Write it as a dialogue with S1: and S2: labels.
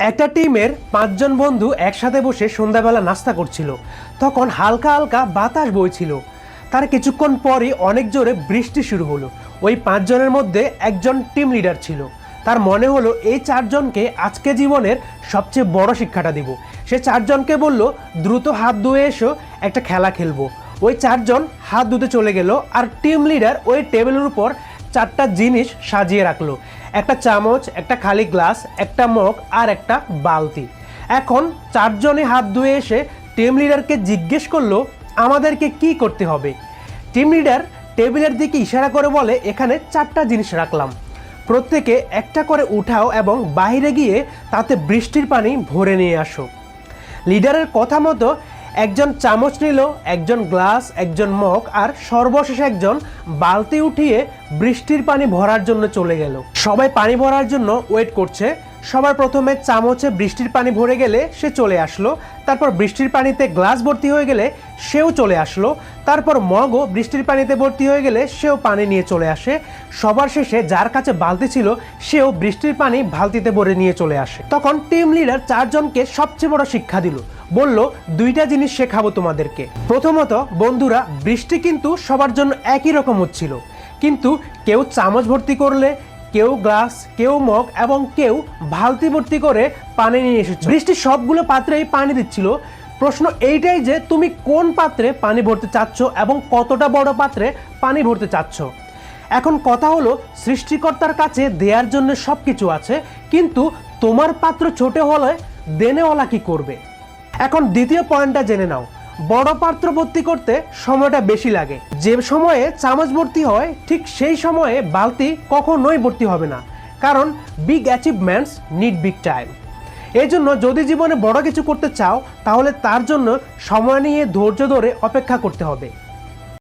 S1: একটা টিমের 5 জন বন্ধু একসাথে বসে সন্ধ্যাবেলা নাস্তা করছিল। তখন হালকা হালকা বাতাস বইছিল। তার কিছুক্ষণ পরই অনেক জোরে বৃষ্টি শুরু হলো। ওই 5 জনের মধ্যে একজন টিম লিডার ছিল। তার মনে হলো এই 4 জনকে আজকে জীবনের সবচেয়ে বড় শিক্ষাটা দিব। সে 4 জনকে বলল, দ্রুত হাত ধুয়ে এসো, একটা খেলা খেলবো। ওই 4 জন হাত ধুতে চলে গেল, আর টিম লিডার ওই টেবিলের উপর 4টা জিনিস সাজিয়ে রাখলো। একটা চামচ, একটা খালি গ্লাস, একটা মগ আর একটা বালতি। এখন 4 জনে হাত ধুয়ে এসে টিম লিডারকে জিজ্ঞেস করলো আমাদেরকে কি করতে হবে। টিম লিডার টেবিলের দিকে ইশারা করে বলে, এখানে 4টা জিনিস রাখলাম, প্রত্যেকে একটা করে উঠাও এবং বাইরে গিয়ে তাতে বৃষ্টির পানি ভরে নিয়ে আসো। লিডারের কথা মতো একজন চামচ নিল, একজন গ্লাস, একজন মগ আর সর্বশেষে একজন বালতি উঠিয়ে বৃষ্টির পানি ভরার জন্য চলে গেল। সবাই পানি ভরার জন্য ওয়েট করছে। সবার প্রথমে চামচে বৃষ্টির পানি ভরে গেলে সে চলে আসলো, তারপর বৃষ্টির পানিতে গ্লাস ভর্তি হয়ে গেলে সেও চলে আসলো, তারপর মগও বৃষ্টির পানিতে ভর্তি হয়ে গেলে সেও পানি নিয়ে চলে আসে। সবার শেষে যার কাছে বালতি ছিল সেও বৃষ্টির পানি বালতিতে ভরে নিয়ে চলে আসে। তখন টিম লিডার 4 জনকে সবচেয়ে বড় শিক্ষা দিল। বলল, 2টা জিনিস শেখাবো তোমাদেরকে। প্রথমত বন্ধুরা, বৃষ্টি কিন্তু সবার জন্য একই রকম হচ্ছিল, কিন্তু কেউ চামচ ভর্তি করলে, কেউ গ্লাস, কেউ মগ এবং কেউ বালতি ভর্তি করে পানি নিয়ে এসেছে। বৃষ্টি সবগুলো পাত্রেই পানি দিচ্ছিল। প্রশ্ন এইটাই যে তুমি কোন পাত্রে পানি ভরতে চাচ্ছ এবং কতটা বড় পাত্রে পানি ভরতে চাচ্ছ। এখন কথা হলো, সৃষ্টিকর্তার কাছে দেওয়ার জন্য সব কিছু আছে, কিন্তু তোমার পাত্র ছোট হলে দেনেওয়ালা কি করবে। এখন দ্বিতীয় পয়েন্টটা জেনে নাও। বড় পাত্র ভর্তি করতে সময়টা বেশি লাগে। যে সময়ে চামচ ভর্তি হয় ঠিক সেই সময়ে বালতি কখনোই ভর্তি হবে না, কারণ big achievements need big time. এই জন্য যদি জীবনে বড় কিছু করতে চাও তাহলে তার জন্য সময় নিয়ে ধৈর্য ধরে অপেক্ষা করতে হবে।